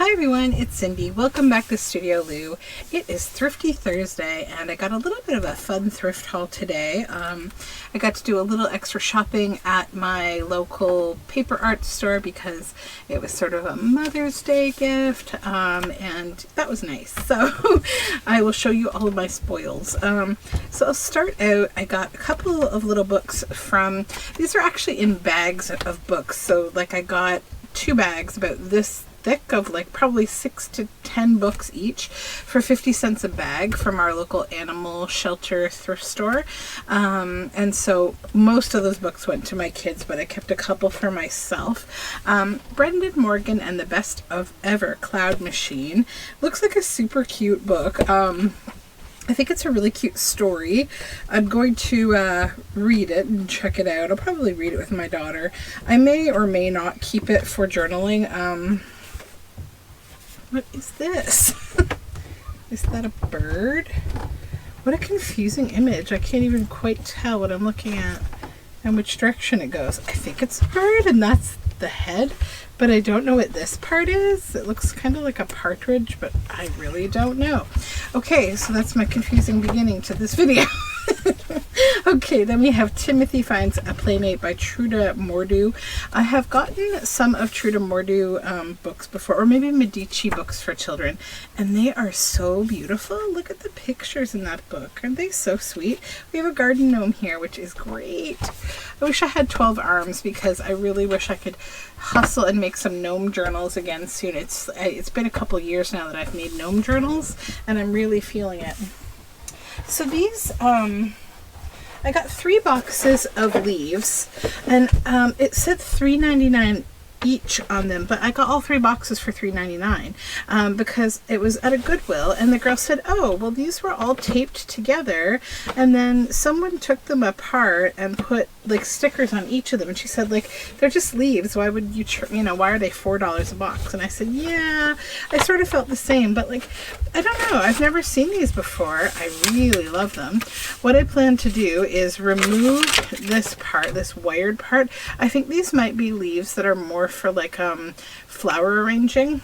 Hi everyone, it's Cindy. Welcome back to Studioloo. It is Thrifty Thursday and I got a little bit of a fun thrift haul today. I got to do a little extra shopping at my local paper art store because it was sort of a Mother's Day gift and that was nice. So I will show you all of my spoils. So I'll start out, I got a couple of little books from, these are actually in bags of books. So like I got 2 bags about this thick of like probably 6 to 10 books each for 50 cents a bag from our local animal shelter thrift store. And so most of those books went to my kids, but I kept a couple for myself. Brendan Morgan and the Best of Ever Cloud Machine. Looks like a super cute book. I think it's a really cute story. I'm going to read it and check it out. I'll probably read it with my daughter. I may or may not keep it for journaling. What is this? Is that a bird? What a confusing image. I can't even quite tell what I'm looking at and which direction it goes. I think it's a bird and that's the head, but I don't know what this part is. It looks kind of like a partridge, but I really don't know. Okay, so that's my confusing beginning to this video. Okay, then we have Timothy Finds a Playmate by Truda Mordu. I have gotten some of Truda Mordu books before, or maybe Medici books for children, and they are so beautiful. Look at the pictures in that book. Aren't they so sweet? We have a garden gnome here, which is great. I wish I had 12 arms because I really wish I could hustle and make some gnome journals again soon. It's been a couple years now that I've made gnome journals, and I'm really feeling it. So these, I got 3 boxes of leaves, and it said $3.99 each on them, but I got all 3 boxes for $3.99 because it was at a Goodwill, and the girl said, oh, well, these were all taped together, and then someone took them apart and put like stickers on each of them, and she said, like, they're just leaves, why would you why are they $4 a box? And I said, yeah, I sort of felt the same, but like, I don't know, I've never seen these before. I really love them. What I plan to do is remove this part, this wired part. I think these might be leaves that are more for like flower arranging,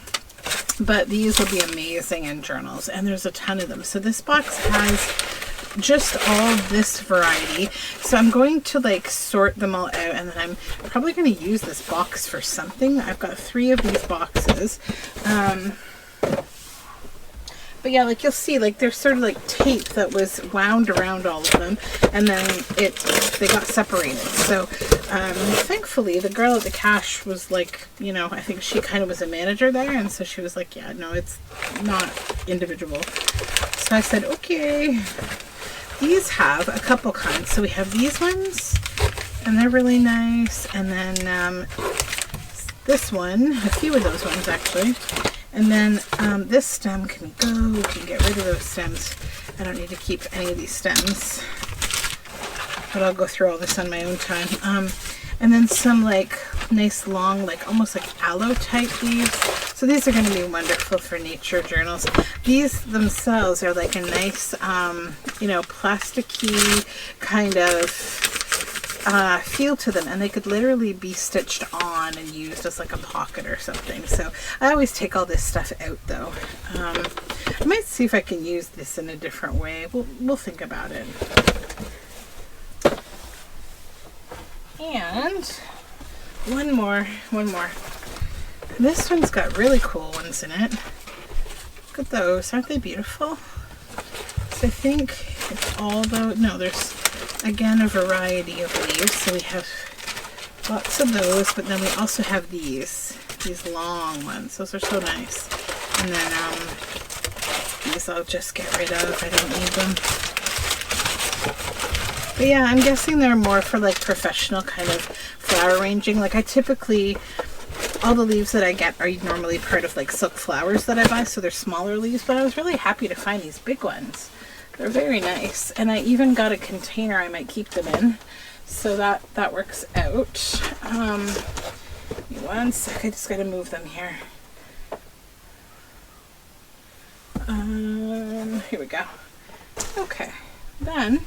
but these will be amazing in journals, and there's a ton of them. So this box has just all this variety, so I'm going to like sort them all out, and then I'm probably going to use this box for something. I've got 3 of these boxes, but yeah, like you'll see, like there's sort of like tape that was wound around all of them, and then they got separated. So thankfully the girl at the cash was like, I think she kind of was a manager there, and so she was like, yeah, no, it's not individual. So I said, okay. These have a couple kinds. So we have these ones, and they're really nice, and then this one, a few of those ones actually. And then this stem can go, we can get rid of those stems. I don't need to keep any of these stems, but I'll go through all this on my own time. And then some like nice long, like almost like aloe type leaves. So these are going to be wonderful for nature journals. These themselves are like a nice, plasticky kind of feel to them, and they could literally be stitched on and used as like a pocket or something. So I always take all this stuff out though. I might see if I can use this in a different way. We'll think about it. And one more. This one's got really cool ones in it. Look at those, aren't they beautiful? So I think it's all those. No, there's again a variety of leaves, so we have lots of those, but then we also have these long ones. Those are so nice. And then these I'll just get rid of, I don't need them. But yeah, I'm guessing they're more for like professional kind of flower arranging. Like I typically, all the leaves that I get are normally part of like silk flowers that I buy, so they're smaller leaves, but I was really happy to find these big ones. They're very nice, and I even got a container I might keep them in, so that works out. Give me one sec, I just gotta move them here. Here we go. Okay, then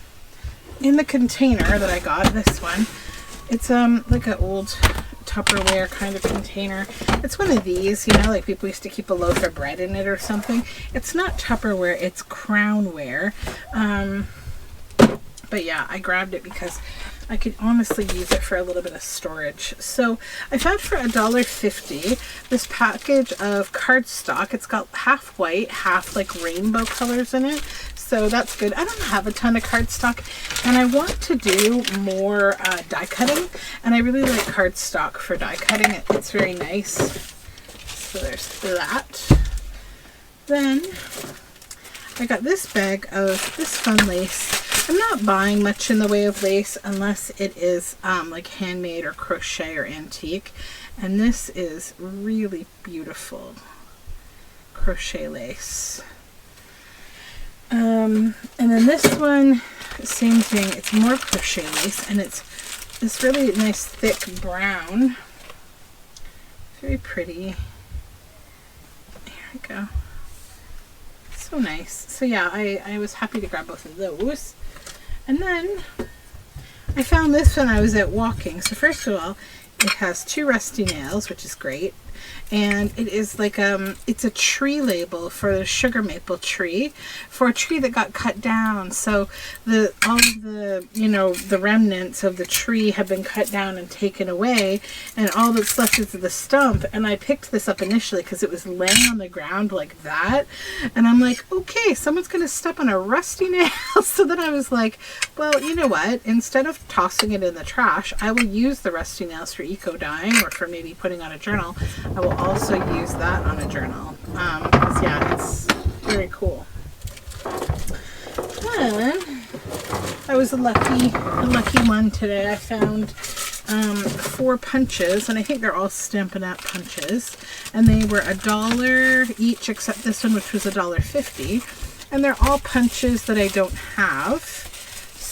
in the container that I got, this one, it's like an old Tupperware kind of container. It's one of these, you know, like people used to keep a loaf of bread in it or something. It's not Tupperware, it's Crownware. But yeah, I grabbed it because I could honestly use it for a little bit of storage. So I found for $1.50 this package of cardstock. It's got half white, half like rainbow colors in it. So that's good. I don't have a ton of cardstock, and I want to do more die cutting, and I really like cardstock for die cutting. It's very nice. So there's that. Then I got this bag of this fun lace. I'm not buying much in the way of lace unless it is like handmade or crochet or antique. And this is really beautiful crochet lace. And then this one, same thing. It's more crochet lace, and it's this really nice thick brown. Very pretty. There we go. So nice. So yeah, I was happy to grab both of those. And then I found this when I was out walking. So first of all, it has 2 rusty nails, which is great. And it is like it's a tree label for the sugar maple tree, for a tree that got cut down. So all of the, you know, the remnants of the tree have been cut down and taken away, and all that's left is the stump. And I picked this up initially because it was laying on the ground like that, and I'm like, okay, someone's gonna step on a rusty nail. So then I was like, well, you know what, instead of tossing it in the trash, I will use the rusty nails for eco dyeing, or for maybe putting on a journal. I will also use that on a journal, because yeah, it's very cool. Then I was a lucky one today. I found 4 punches, and I think they're all Stampin' Up! Punches, and they were $1 each, except this one, which was $1.50, and they're all punches that I don't have.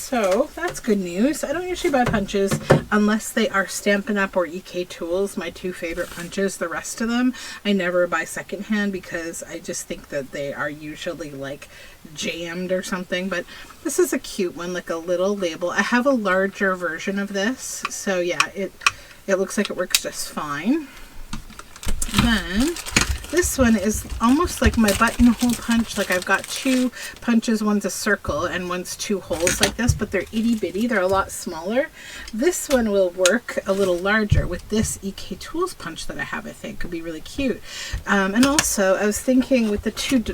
So that's good news. I don't usually buy punches unless they are Stampin' Up! Or EK Tools, my 2 favorite punches. The rest of them I never buy secondhand because I just think that they are usually like jammed or something. But this is a cute one, like a little label. I have a larger version of this, so yeah, it looks like it works just fine. Then this one is almost like my buttonhole punch. Like I've got 2 punches, one's a circle and one's 2 holes like this, but they're itty bitty. They're a lot smaller. This one will work a little larger with this EK Tools punch that I have. I think could be really cute. And also I was thinking with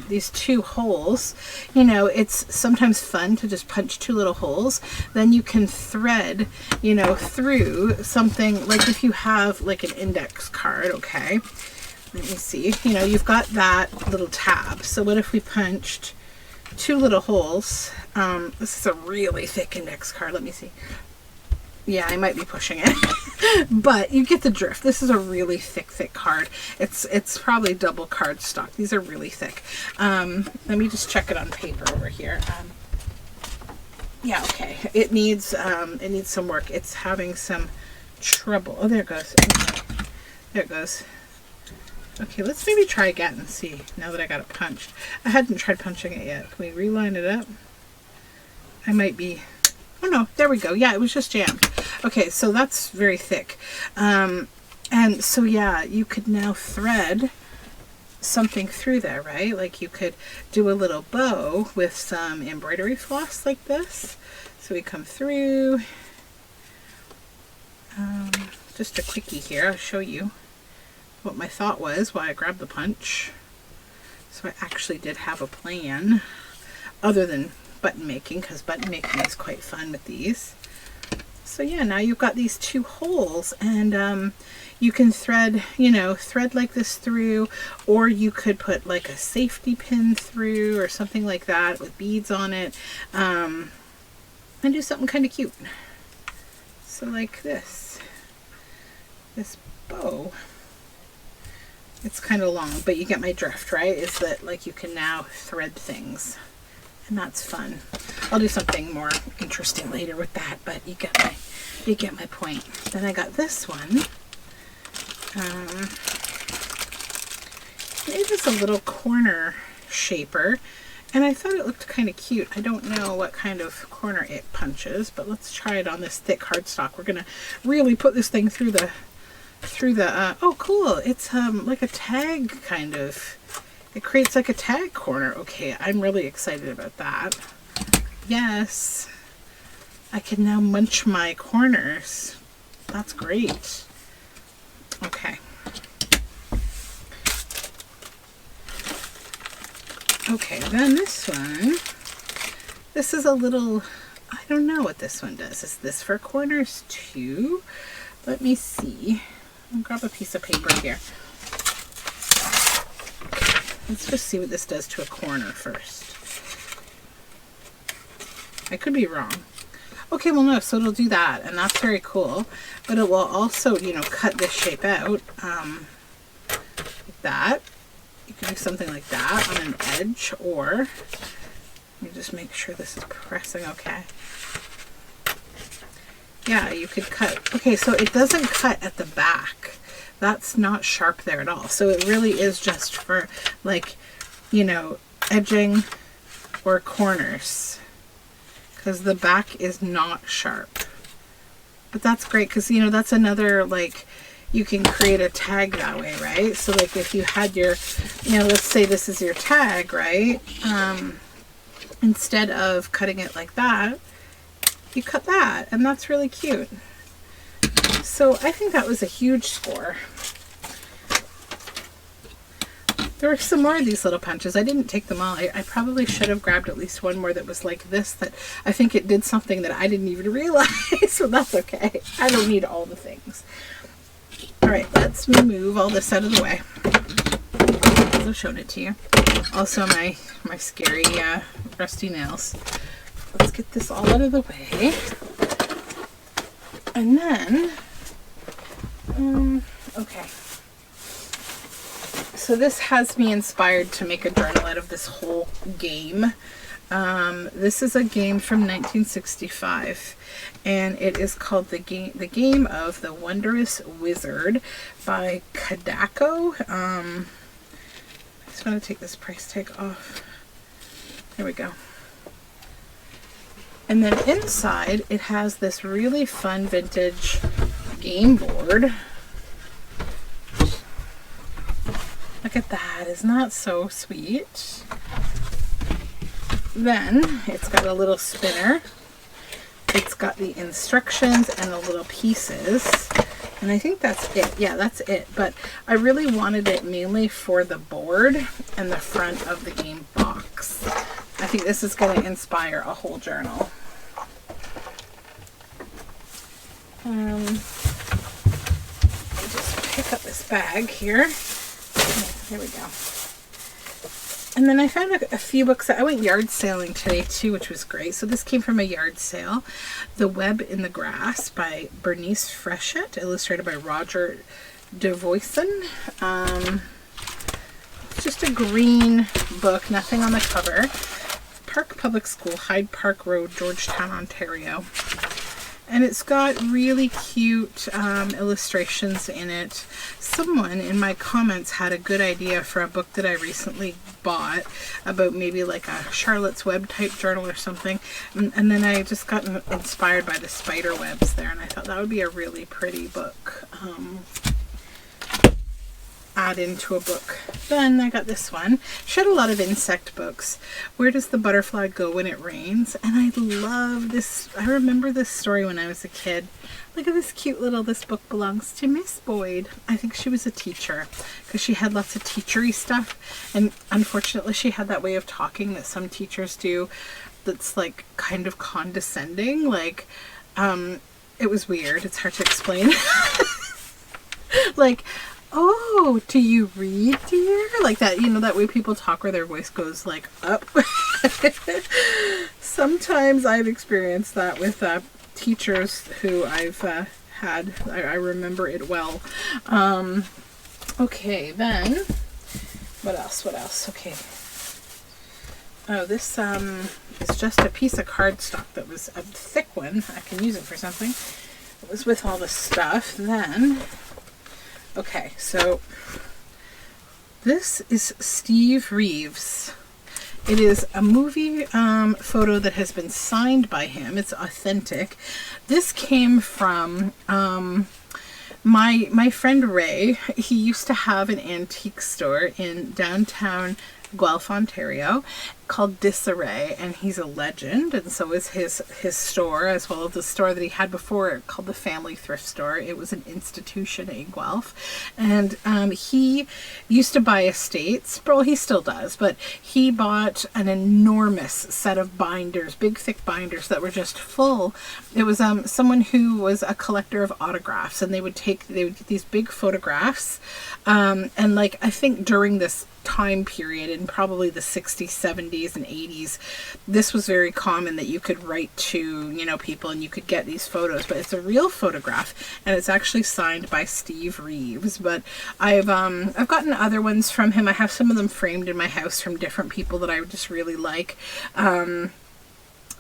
these 2 holes, you know, it's sometimes fun to just punch 2 little holes. Then you can thread, you know, through something, like if you have like an index card, okay? Let me see, you know, you've got that little tab. So what if we punched 2 little holes? This is a really thick index card. Let me see. Yeah, I might be pushing it, but you get the drift. This is a really thick card. It's probably double cardstock. These are really thick. Let me just check it on paper over here. Yeah, okay. It needs some work. It's having some trouble. Oh, there it goes. Okay. There it goes. Okay, let's maybe try again and see, now that I got it punched. I hadn't tried punching it yet. Can we reline it up? I might be... Oh no, there we go. Yeah, it was just jammed. Okay, so that's very thick. And so yeah, you could now thread something through there, right? Like you could do a little bow with some embroidery floss like this. So we come through. Just a quickie here, I'll show you what my thought was while I grabbed the punch. So I actually did have a plan other than button making, because button making is quite fun with these. So yeah, now you've got these 2 holes, and you can thread, you know, thread like this through, or you could put like a safety pin through or something like that with beads on it, and do something kind of cute. So like this bow. It's kind of long, but you get my drift, right? Is that like you can now thread things, and that's fun. I'll do something more interesting later with that, but you get my point. Then I got this one. It is a little corner shaper, and I thought it looked kind of cute. I don't know what kind of corner it punches, but let's try it on this thick cardstock. We're gonna really put this thing through through the, oh cool, it's like a tag kind of, it creates like a tag corner. Okay, I'm really excited about that. Yes, I can now munch my corners. That's great. Okay. Okay, then this one, this is a little, I don't know what this one does. Is this for corners too? Let me see. I'll grab a piece of paper here. Let's just see what this does to a corner first. I could be wrong. Okay, well no, so it'll do that, and that's very cool. But it will also, you know, cut this shape out, like that. You can do something like that on an edge, or you just make sure this is pressing okay. Yeah, you could cut. Okay, so it doesn't cut at the back. That's not sharp there at all. So it really is just for, like, you know, edging or corners, because the back is not sharp. But that's great, because, you know, that's another, like, you can create a tag that way, right? So like if you had your, you know, let's say this is your tag, right? Instead of cutting it like that, you cut that, and that's really cute. So I think that was a huge score. There were some more of these little punches. I didn't take them all. I probably should have grabbed at least one more that was like this, that I think it did something that I didn't even realize. So that's okay. I don't need all the things. All right, let's move all this out of the way. I've shown it to you. Also my scary rusty nails. Let's get this all out of the way. And then, okay. So this has me inspired to make a journal out of this whole game. This is a game from 1965, and it is called The Game of the Wondrous Wizard by Kadako. I just want to take this price tag off. There we go. And then inside it has this really fun vintage game board. Look at that, isn't that so sweet? Then it's got a little spinner. It's got the instructions and the little pieces. And I think that's it. Yeah, that's it. But I really wanted it mainly for the board and the front of the game box. I think this is going to inspire a whole journal. Let me just pick up this bag here. There we go. And then I found a few books that I went yard sailing today too, which was great. So this came from a yard sale. The Web in the Grass by Bernice Frechette, illustrated by Roger DeVoyson. It's just a green book, nothing on the cover. Park Public School, Hyde Park Road, Georgetown, Ontario. And it's got really cute illustrations in it. Someone in my comments had a good idea for a book that I recently bought about maybe like a Charlotte's Web type journal or something. And then I just got inspired by the spider webs there, and I thought that would be a really pretty book. Add into a book. Then I got this one. She had a lot of insect books. Where Does the Butterfly Go When It Rains? And I love this. I remember this story when I was a kid. Look at this cute little, this book belongs to Miss Boyd. I think she was a teacher because she had lots of teachery stuff. And unfortunately she had that way of talking that some teachers do that's like kind of condescending. Like, it was weird. It's hard to explain. Like, oh, do you read, dear? Like that, you know, that way people talk where their voice goes like up. Sometimes I've experienced that with teachers who I've had. I remember it well. Okay, then, what else? Okay. Oh, this is just a piece of cardstock that was a thick one. I can use it for something. It was with all the stuff. Then, okay, so this is Steve Reeves. It is a movie photo that has been signed by him. It's authentic. This came from My friend Ray, he used to have an antique store in downtown Guelph, Ontario, called Disarray, and he's a legend, and so is his store, as well as the store that he had before called the Family Thrift Store. It was an institution in Guelph, and he used to buy estates. Well, he still does, but he bought an enormous set of binders, big thick binders that were just full. It was someone who was a collector of autographs, and they would get these big photographs, and like I think during this time period in probably the 60s, 70s, and 80s, this was very common that you could write to, you know, people and you could get these photos. But it's a real photograph, and it's actually signed by Steve Reeves. But I've gotten other ones from him. I have some of them framed in my house from different people that I just really like. And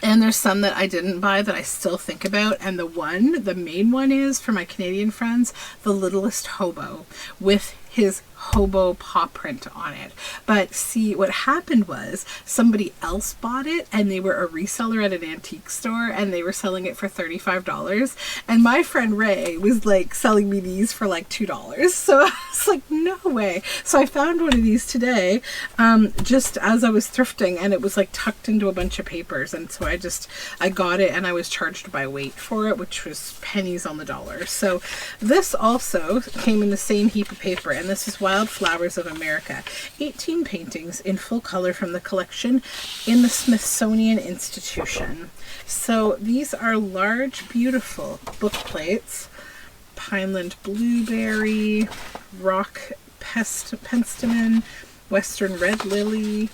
there's some that I didn't buy that I still think about. And the main one is, for my Canadian friends, The Littlest Hobo, with his hobo paw print on it. But see, what happened was somebody else bought it, and they were a reseller at an antique store, and they were selling it for $35. And my friend Ray was like selling me these for like $2. So I was like, no way. So I found one of these today, just as I was thrifting, and it was like tucked into a bunch of papers. And so I got it, and I was charged by weight for it, which was pennies on the dollar. So this also came in the same heap of paper, and this is Wildflowers of America. 18 paintings in full color from the collection in the Smithsonian Institution. So these are large, beautiful book plates. Pineland Blueberry, Rock Penstemon, Western Red Lily,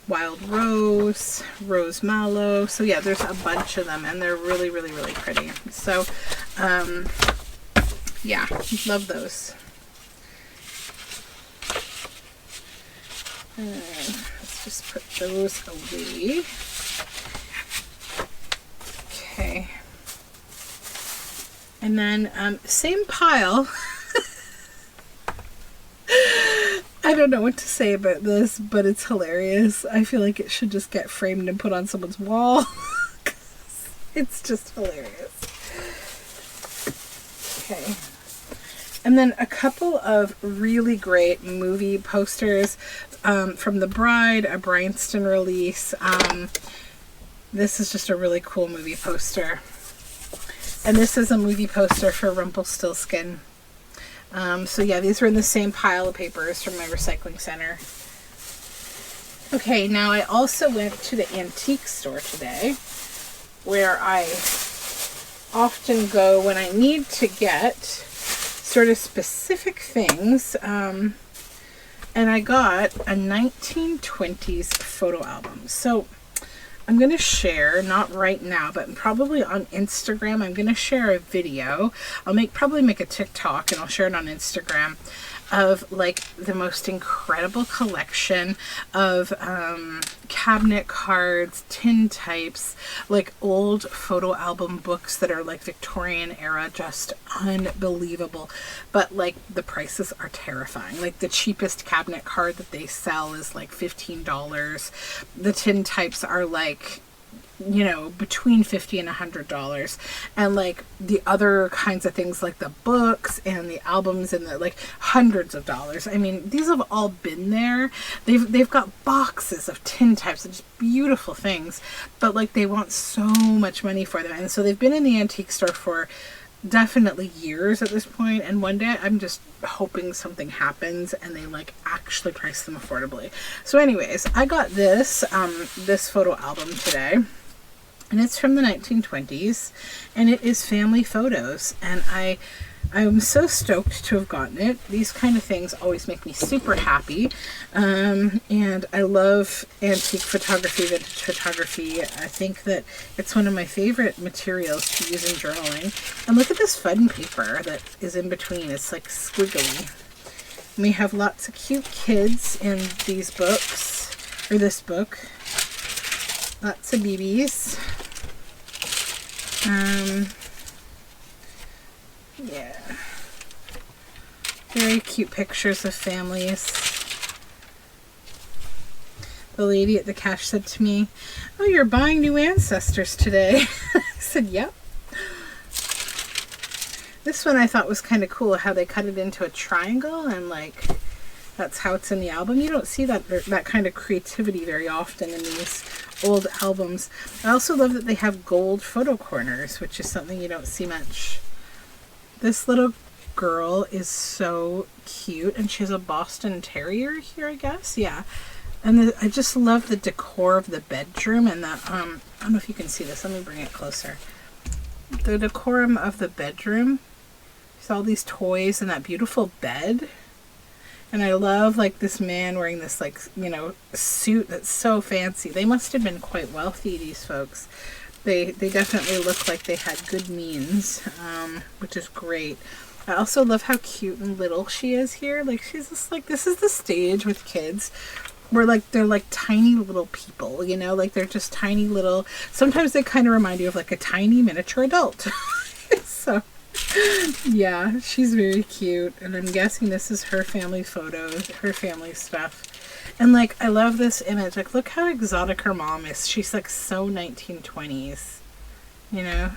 Wild Rose, Rose Mallow. So yeah, there's a bunch of them, and they're really, really, really pretty. So yeah, love those. Let's just put those away. Okay. And then same pile. I don't know what to say about this, but it's hilarious. I feel like it should just get framed and put on someone's wall. It's just hilarious. Okay. And then a couple of really great movie posters from The Bride, a Bryanston release. This is just a really cool movie poster. And this is a movie poster for Rumpelstiltskin. So yeah, these were in the same pile of papers from my recycling center. Okay, now I also went to the antique store today, where I often go when I need to get sort of specific things, and I got a 1920s photo album. So I'm going to share, not right now, but probably on Instagram, I'm going to share a video. I'll probably make a TikTok, and I'll share it on Instagram, of like the most incredible collection of cabinet cards, tin types, like old photo album books that are like Victorian era, just unbelievable. But like the prices are terrifying. Like the cheapest cabinet card that they sell is like $15. The tin types are like, you know, between $50 and $100, and like the other kinds of things like the books and the albums and the like hundreds of dollars. I mean, these have all been there. They've got boxes of tin types and just beautiful things, but like they want so much money for them, and so they've been in the antique store for definitely years at this point, and one day I'm just hoping something happens and they like actually price them affordably. So anyways, I got this photo album today, and it's from the 1920s, and it is family photos, and I'm so stoked to have gotten it. These kind of things always make me super happy, and I love antique photography, vintage photography. I think that it's one of my favorite materials to use in journaling. And look at this fun paper that is in between. It's like squiggly. And we have lots of cute kids in these books, or this book. Lots of BBs. Yeah. Very cute pictures of families. The lady at the cash said to me, "Oh, you're buying new ancestors today." I said, "Yep." This one I thought was kind of cool, how they cut it into a triangle, and like that's how it's in the album. You don't see that kind of creativity very often in these old albums. I also love that they have gold photo corners, which is something you don't see much. This little girl is so cute, and she has a Boston Terrier here, I guess. Yeah. And I just love the decor of the bedroom, and that, I don't know if you can see this. Let me bring it closer. The decorum of the bedroom. There's all these toys and that beautiful bed. And I love like this man wearing this like, you know, suit that's so fancy. They must have been quite wealthy, these folks. They definitely look like they had good means, which is great. I also love how cute and little she is here. Like she's just like, this is the stage with kids where like they're like tiny little people, you know, like they're just tiny little, sometimes they kind of remind you of like a tiny miniature adult. So yeah, she's very cute, and I'm guessing this is her family photos, her family stuff. And like I love this image. Like look how exotic her mom is. She's like so 1920s, you know.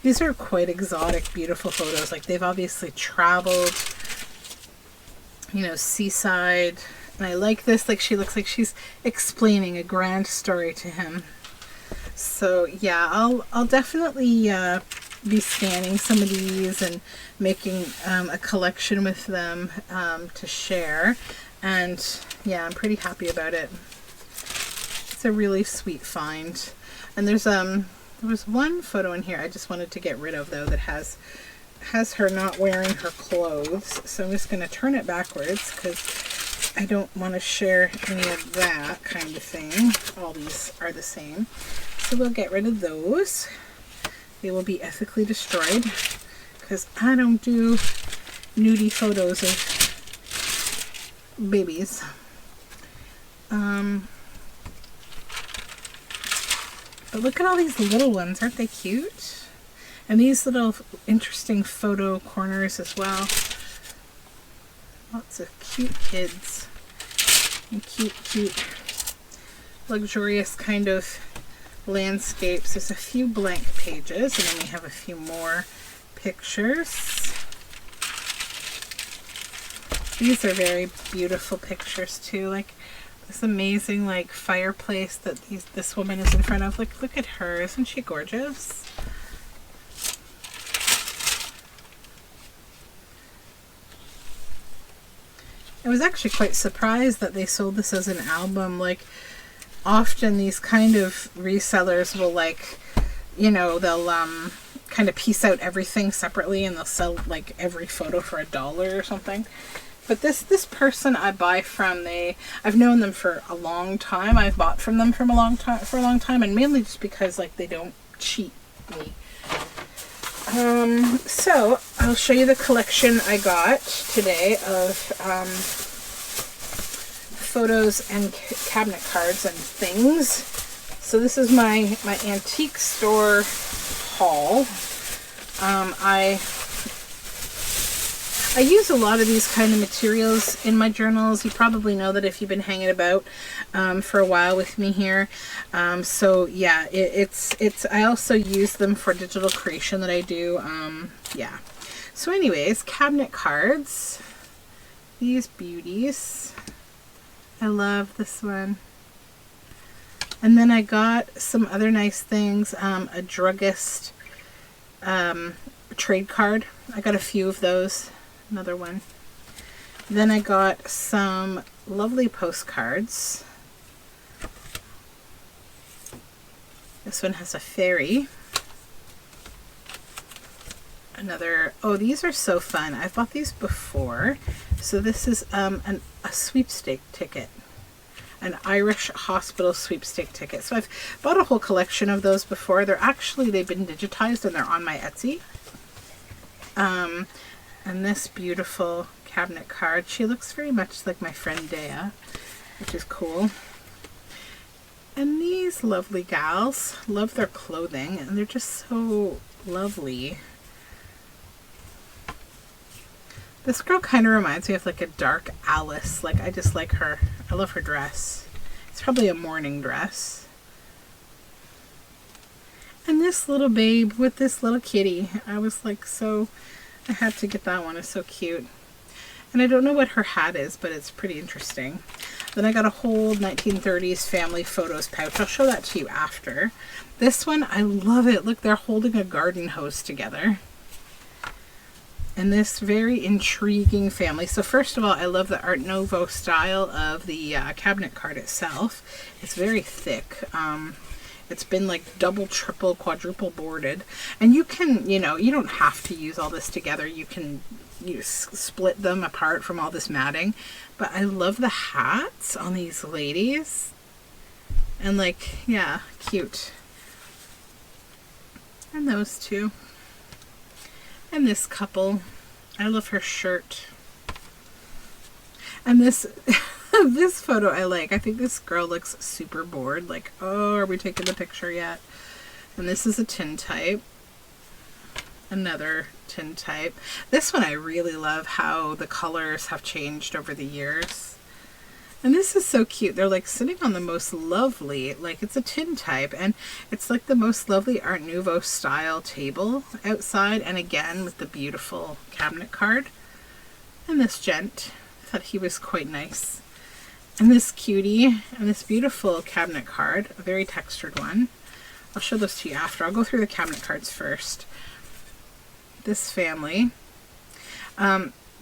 These are quite exotic, beautiful photos. Like they've obviously traveled, you know, seaside. And I like this, like she looks like she's explaining a grand story to him. So yeah, I'll definitely be scanning some of these and making a collection with them to share. And yeah, I'm pretty happy about it. It's a really sweet find. And there was one photo in here I just wanted to get rid of though that has her not wearing her clothes. So I'm just going to turn it backwards because I don't want to share any of that kind of thing. All these are the same. So we'll get rid of those. They will be ethically destroyed because I don't do nudie photos of babies. But look at all these little ones. Aren't they cute? And these little interesting photo corners as well. Lots of cute kids and cute luxurious kind of landscapes. There's a few blank pages, and then we have a few more pictures. These are very beautiful pictures too. Like this amazing like fireplace that this woman is in front of. Like look at her. Isn't she gorgeous? I was actually quite surprised that they sold this as an album. Like often these kind of resellers will like, you know, they'll kind of piece out everything separately and they'll sell like every photo for $1 or something. But this person I buy from, I've known them for a long time. I've bought from them for a long time, and mainly just because like they don't cheat me. So I'll show you the collection I got today of photos and cabinet cards and things. So this is my antique store haul. I use a lot of these kind of materials in my journals. You probably know that if you've been hanging about for a while with me here. So yeah, it's I also use them for digital creation that I do. Yeah. So anyways, cabinet cards. These beauties. I love this one. And then I got some other nice things. A druggist trade card. I got a few of those. Another one. Then I got some lovely postcards. This one has a fairy. Another, oh, these are so fun. I've bought these before. So this is a sweepstake ticket. An Irish hospital sweepstake ticket. So I've bought a whole collection of those before. They've been digitized and they're on my Etsy. And this beautiful cabinet card. She looks very much like my friend Dea, which is cool. And these lovely gals, love their clothing, and they're just so lovely. This girl kind of reminds me of like a dark Alice. Like I just like her. I love her dress. It's probably a morning dress. And this little babe with this little kitty. I was like so I had to get that one. It's so cute. And I don't know what her hat is, but it's pretty interesting. Then I got a whole 1930s family photos pouch. I'll show that to you after. This one, I love it. Look, they're holding a garden hose together. And this very intriguing family. So first of all, I love the Art Nouveau style of the cabinet card itself. It's very thick. It's been like double, triple, quadruple boarded. And you can, you know, you don't have to use all this together. You can split them apart from all this matting. But I love the hats on these ladies. And like, yeah, cute. And those two. And this couple. I love her shirt. And this this photo I like. I think this girl looks super bored. Like, oh, are we taking the picture yet? And this is a tintype. Another tintype. This one I really love how the colors have changed over the years. And this is so cute. They're like sitting on the most lovely, like it's a tintype, and it's like the most lovely Art Nouveau style table outside, and again with the beautiful cabinet card. And this gent, I thought he was quite nice. And this cutie, and this beautiful cabinet card, a very textured one. I'll show those to you after. I'll go through the cabinet cards first. This family.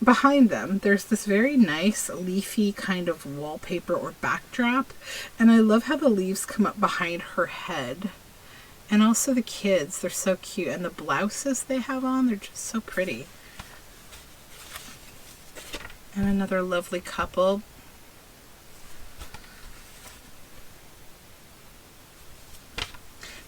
Behind them, there's this very nice leafy kind of wallpaper or backdrop. And I love how the leaves come up behind her head. And also the kids, they're so cute. And the blouses they have on, they're just so pretty. And another lovely couple.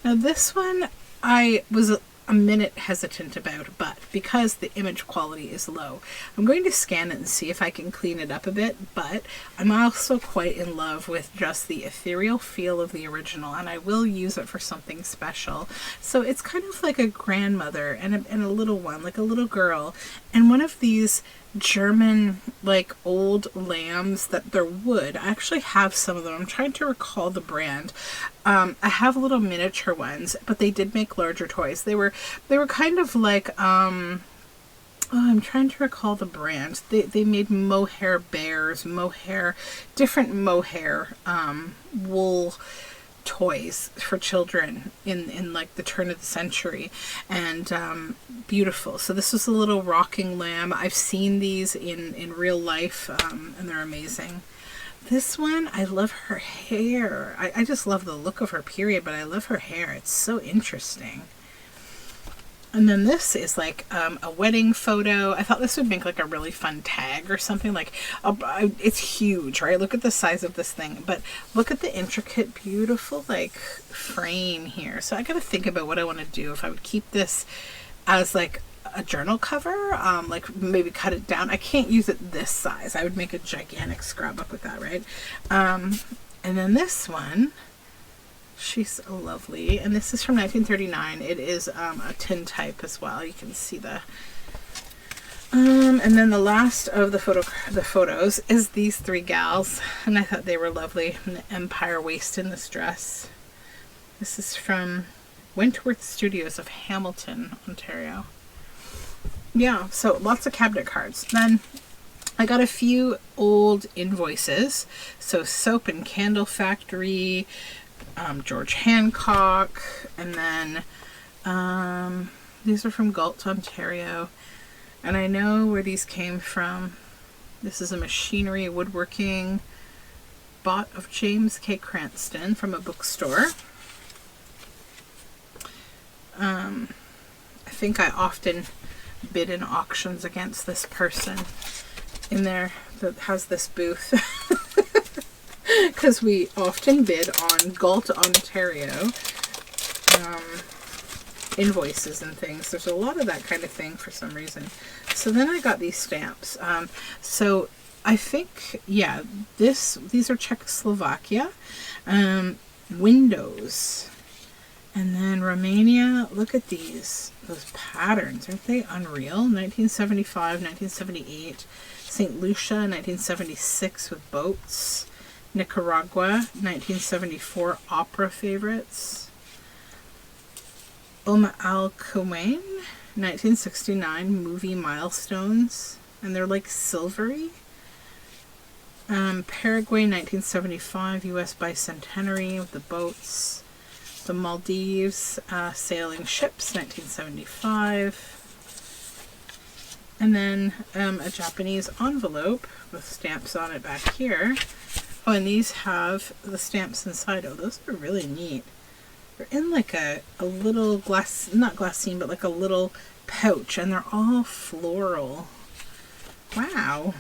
Now this one I was a minute hesitant about, but because the image quality is low, I'm going to scan it and see if I can clean it up a bit. But I'm also quite in love with just the ethereal feel of the original, and I will use it for something special. So it's kind of like a grandmother and a little one, like a little girl, and one of these German like old lambs that they're wood. I actually have some of them. I'm trying to recall the brand. I have little miniature ones, but they did make larger toys. They were kind of like oh, I'm trying to recall the brand. They made mohair bears, different mohair wool toys for children in like the turn of the century, and beautiful. So this was a little rocking lamb. I've seen these in real life, and they're amazing. This one, I love her hair. I just love the look of her, period, but I love her hair. It's so interesting. And then this is like a wedding photo. I thought this would make like a really fun tag or something. Like it's huge, right? Look at the size of this thing, but look at the intricate, beautiful like frame here. So I got to think about what I want to do. If I would keep this as like a journal cover, like maybe cut it down. I can't use it this size. I would make a gigantic scrapbook with that, right? And then this one. She's lovely, and this is from 1939. It is a tintype as well. You can see the and then the last of the photos is these three gals, and I thought they were lovely. And the empire waist in this dress. This is from Wentworth Studios of Hamilton, Ontario. Yeah, so lots of cabinet cards. Then I got a few old invoices. So Soap and Candle Factory, George Hancock, and then these are from Galt, Ontario, and I know where these came from. This is a machinery woodworking bought of James K. Cranston from a bookstore. I think I often bid in auctions against this person in there that has this booth. Because we often bid on Galt, Ontario invoices and things. There's a lot of that kind of thing for some reason. So then I got these stamps. So I think, yeah, these are Czechoslovakia. Windows. And then Romania. Look at these. Those patterns. Aren't they unreal? 1975, 1978. St. Lucia, 1976 with boats. Nicaragua, 1974 opera favorites. Oma al Kuwain, 1969 movie milestones, and they're like silvery. Paraguay 1975 U.S. bicentenary with the boats. The Maldives sailing ships 1975. And then a Japanese envelope with stamps on it back here. Oh, and these have the stamps inside. Oh, those are really neat. They're in like a little glass, not glassine, but like a little pouch, and they're all floral. Wow.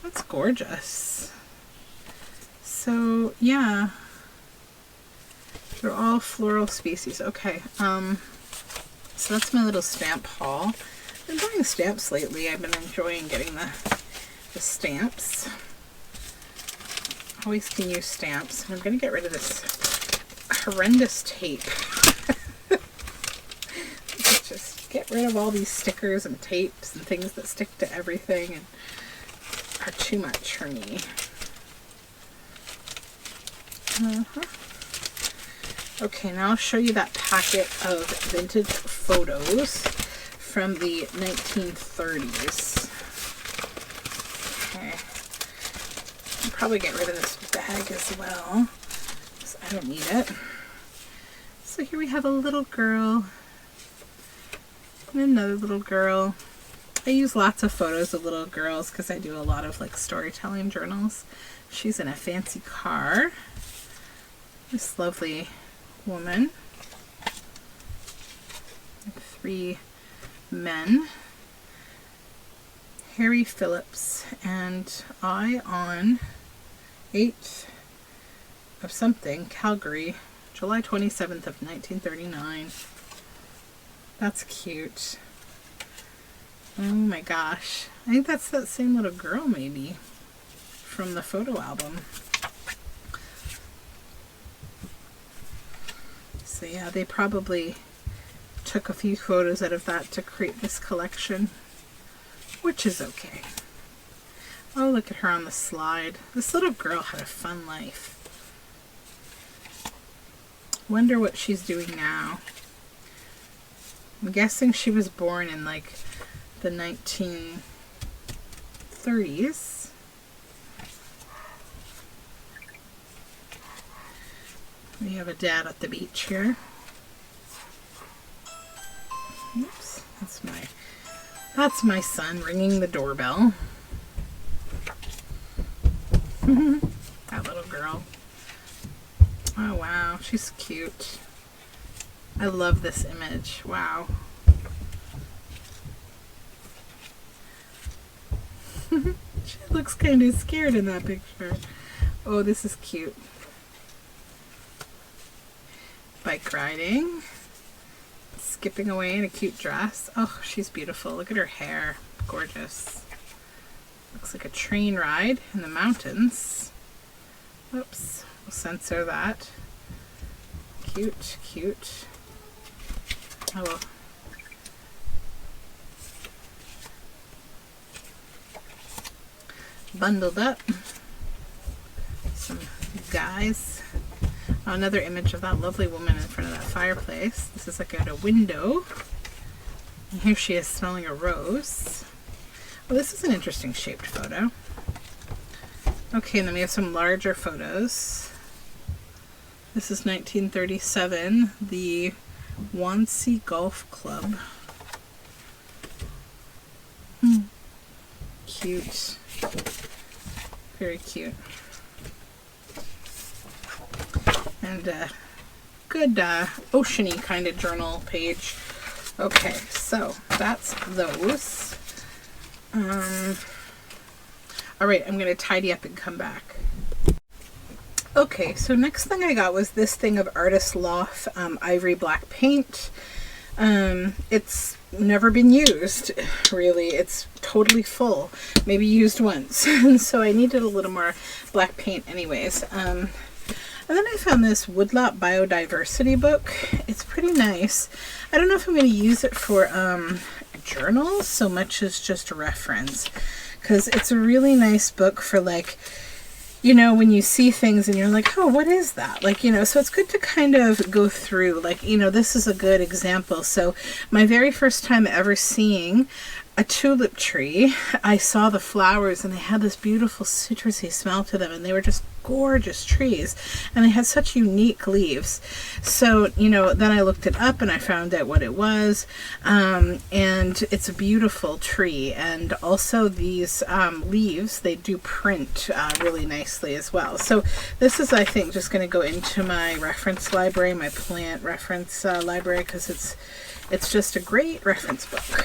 That's gorgeous. So, yeah. They're all floral species. Okay. So that's my little stamp haul. I've been buying stamps lately. I've been enjoying getting the stamps. Always can use stamps. And I'm going to get rid of this horrendous tape. Just get rid of all these stickers and tapes and things that stick to everything and are too much for me. Okay, now I'll show you that packet of vintage photos from the 1930s. Okay. I'll probably get rid of this bag as well, because I don't need it. So here we have a little girl and another little girl. I use lots of photos of little girls because I do a lot of like storytelling journals. She's in a fancy car. This lovely woman. 3 men. Harry Phillips and I on 8th of something, Calgary, July 27th of 1939. That's cute. Oh my gosh. I think that's that same little girl maybe from the photo album. So yeah, they probably took a few photos out of that to create this collection, which is okay. Oh, look at her on the slide. This little girl had a fun life. Wonder what she's doing now. I'm guessing she was born in like the 1930s. We have a dad at the beach here. Oops, that's my son ringing the doorbell. That little girl. Oh wow, she's cute. I love this image. Wow. She looks kind of scared in that picture. Oh, this is cute. Bike riding. Skipping away in a cute dress. Oh, she's beautiful. Look at her hair. Gorgeous. Looks like a train ride in the mountains. Oops. We'll censor that. Cute, cute. Oh well. Bundled up. Some guys. Oh, another image of that lovely woman in front of that fireplace. This is like at a window. And here she is smelling a rose. Well, this is an interesting shaped photo. Okay, and then we have some larger photos. This is 1937, the Wannsee Golf Club. Cute. Very cute. And a good oceany kind of journal page. Okay, so that's those. Alright, I'm going to tidy up and come back. Okay, so next thing I got was this thing of Artist Loft ivory black paint. It's never been used, really. It's totally full. Maybe used once. So I needed a little more black paint anyways. And then I found this Woodlot Biodiversity book. It's pretty nice. I don't know if I'm going to use it for a journal so much as just a reference. Because it's a really nice book for like, you know, when you see things and you're like, oh, what is that? Like, you know, so it's good to kind of go through, like, you know, this is a good example. So my very first time ever seeing a tulip tree, I saw the flowers and they had this beautiful citrusy smell to them, and they were just gorgeous trees, and they had such unique leaves. So, you know, then I looked it up and I found out what it was, and it's a beautiful tree. And also these leaves, they do print really nicely as well. So this is, I think, just going to go into my reference library, my plant reference library, because it's just a great reference book.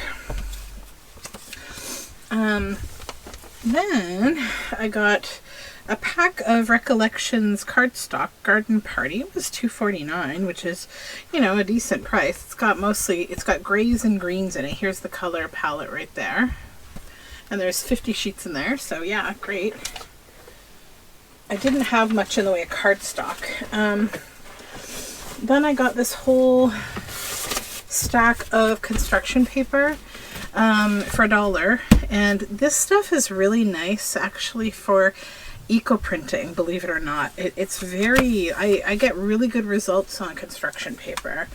Then I got a pack of Recollections Cardstock Garden Party. It was $2.49, which is, you know, a decent price. It's got grays and greens in it. Here's the color palette right there. And there's 50 sheets in there, so yeah, great. I didn't have much in the way of cardstock. Then I got this whole stack of construction paper for $1, and this stuff is really nice actually for eco printing, believe it or not. It's very, I get really good results on construction paper.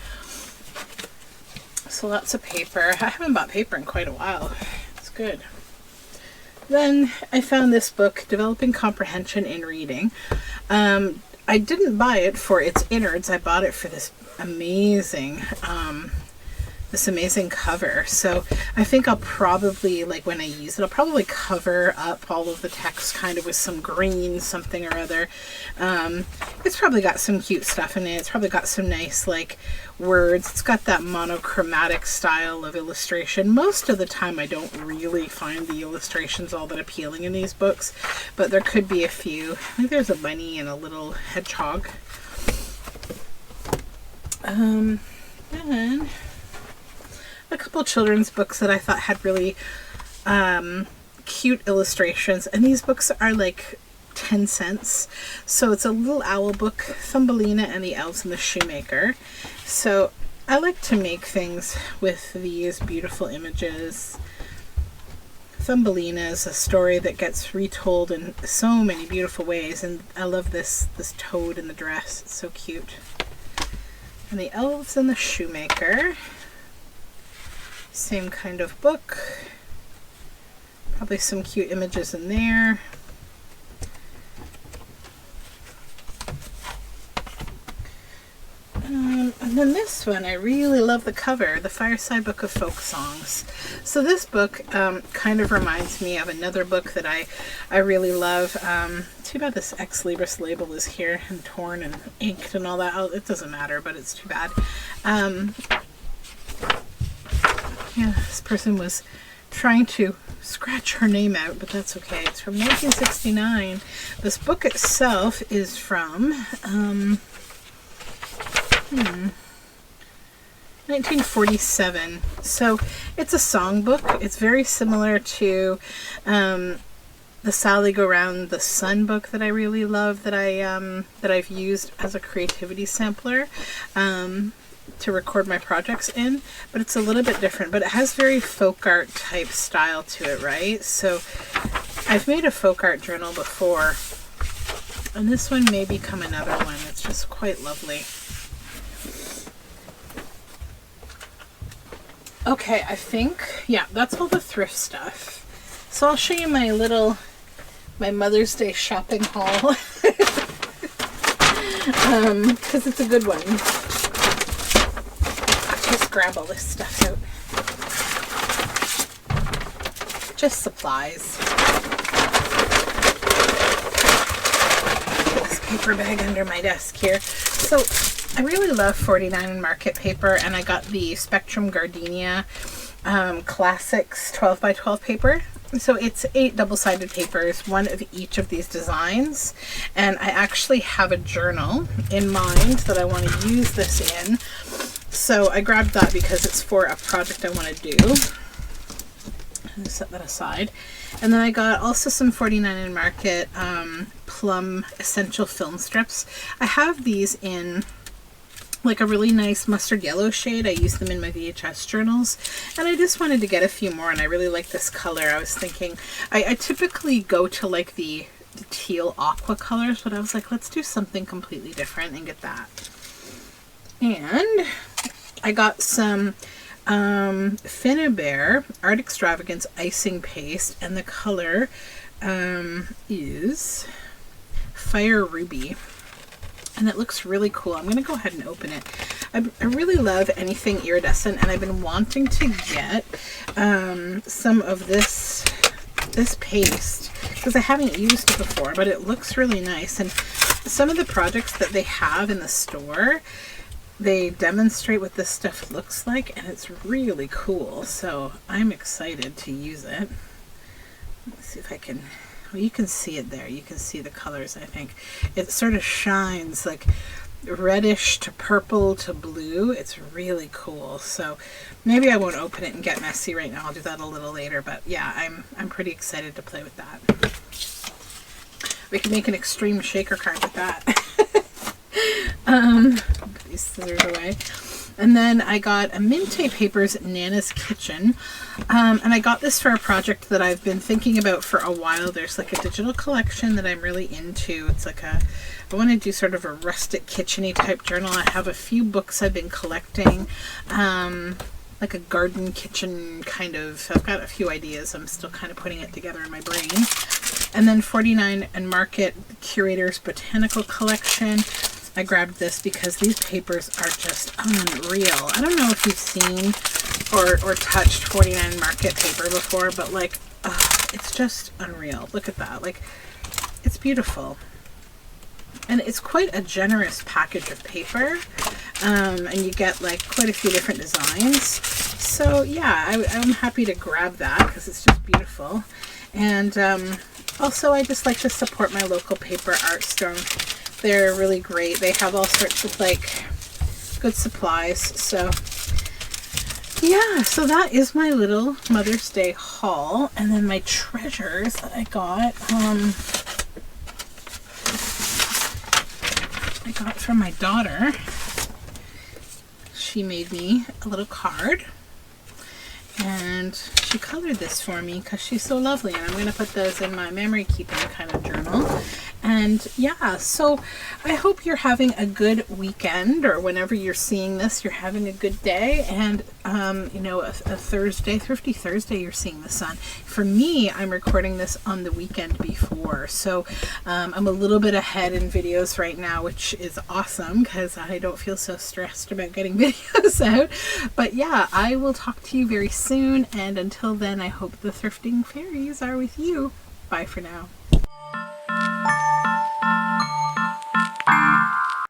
So lots of paper. I haven't bought paper in quite a while. It's good. Then I found this book, Developing Comprehension in Reading. I didn't buy it for its innards. I bought it for this amazing cover. So I think I'll probably, like, when I use it, I'll probably cover up all of the text kind of with some green something or other. It's probably got some cute stuff in it. It's probably got some nice, like, words. It's got that monochromatic style of illustration. Most of the time I don't really find the illustrations all that appealing in these books, but there could be a few. I think there's a bunny and a little hedgehog. Then a couple children's books that I thought had really cute illustrations, and these books are like 10 cents. So it's a little owl book, Thumbelina and the Elves and the Shoemaker. So I like to make things with these beautiful images. Thumbelina is a story that gets retold in so many beautiful ways, and I love this toad in the dress. It's so cute. And the Elves and the Shoemaker, same kind of book. Probably some cute images in there. And then this one, I really love the cover, the Fireside Book of Folk Songs. So this book kind of reminds me of another book that I really love. Too bad this Ex Libris label is here and torn and inked and all that. Oh, it doesn't matter, but it's too bad. Yeah, this person was trying to scratch her name out, but that's okay. It's from 1969. This book itself is from 1947. So it's a songbook. It's very similar to the Sally Go Round the Sun book that I really love, that I've used as a creativity sampler to record my projects in, but it's a little bit different, but it has very folk art type style to it, right? So I've made a folk art journal before, and this one may become another one. It's just quite lovely. Okay, I think, yeah, that's all the thrift stuff. So I'll show you my Mother's Day shopping haul, because it's a good one. Just grab all this stuff out. Just supplies. Put this paper bag under my desk here. So I really love 49 Market paper, and I got the Spectrum Gardenia Classics 12 by 12 paper. So it's 8 double-sided papers, one of each of these designs, and I actually have a journal in mind that I want to use this in. So I grabbed that because it's for a project I want to do. I'm going to set that aside. And then I got also some 49 Market Plum Essential Film Strips. I have these in like a really nice mustard yellow shade. I use them in my VHS journals, and I just wanted to get a few more, and I really like this color. I was thinking, I typically go to like the the teal aqua colors, but I was like, let's do something completely different and get that. And I got some Finnabair Art Extravagance icing paste, and the color is Fire Ruby, and it looks really cool. I'm going to go ahead and open it. I really love anything iridescent, and I've been wanting to get some of this paste because I haven't used it before, but it looks really nice. And some of the projects that they have in the store, they demonstrate what this stuff looks like, and it's really cool. So I'm excited to use it. Let's see if I can, well, you can see it there. You can see the colors, I think. It sort of shines like reddish to purple to blue. It's really cool. So maybe I won't open it and get messy right now. I'll do that a little later, but yeah, I'm pretty excited to play with that. We can make an extreme shaker card with that. Put these scissors away. And then I got a Minte Papers Nana's Kitchen. And I got this for a project that I've been thinking about for a while. There's like a digital collection that I'm really into. It's like I want to do sort of a rustic kitchen-y type journal. I have a few books I've been collecting. Like a garden kitchen kind of, I've got a few ideas. I'm still kind of putting it together in my brain. And then 49 and Market Curator's Botanical Collection. I grabbed this because these papers are just unreal. I don't know if you've seen or touched 49 Market paper before, but like, it's just unreal. Look at that. Like, it's beautiful. And it's quite a generous package of paper. And you get like quite a few different designs. So yeah, I'm happy to grab that because it's just beautiful. And also I just like to support my local paper art store. They're really great. They have all sorts of like good supplies. So yeah, so that is my little Mother's Day haul. And then my treasures that I got from my daughter. She made me a little card, and she colored this for me because she's so lovely, and I'm going to put those in my memory keeping kind of journal. And yeah, so I hope you're having a good weekend, or whenever you're seeing this, you're having a good day. And you know, a Thursday, Thrifty Thursday, you're seeing this on. For me, I'm recording this on the weekend before, so I'm a little bit ahead in videos right now, which is awesome because I don't feel so stressed about getting videos out. But yeah, I will talk to you very soon, and until then, I hope the thrifting fairies are with you. Bye for now.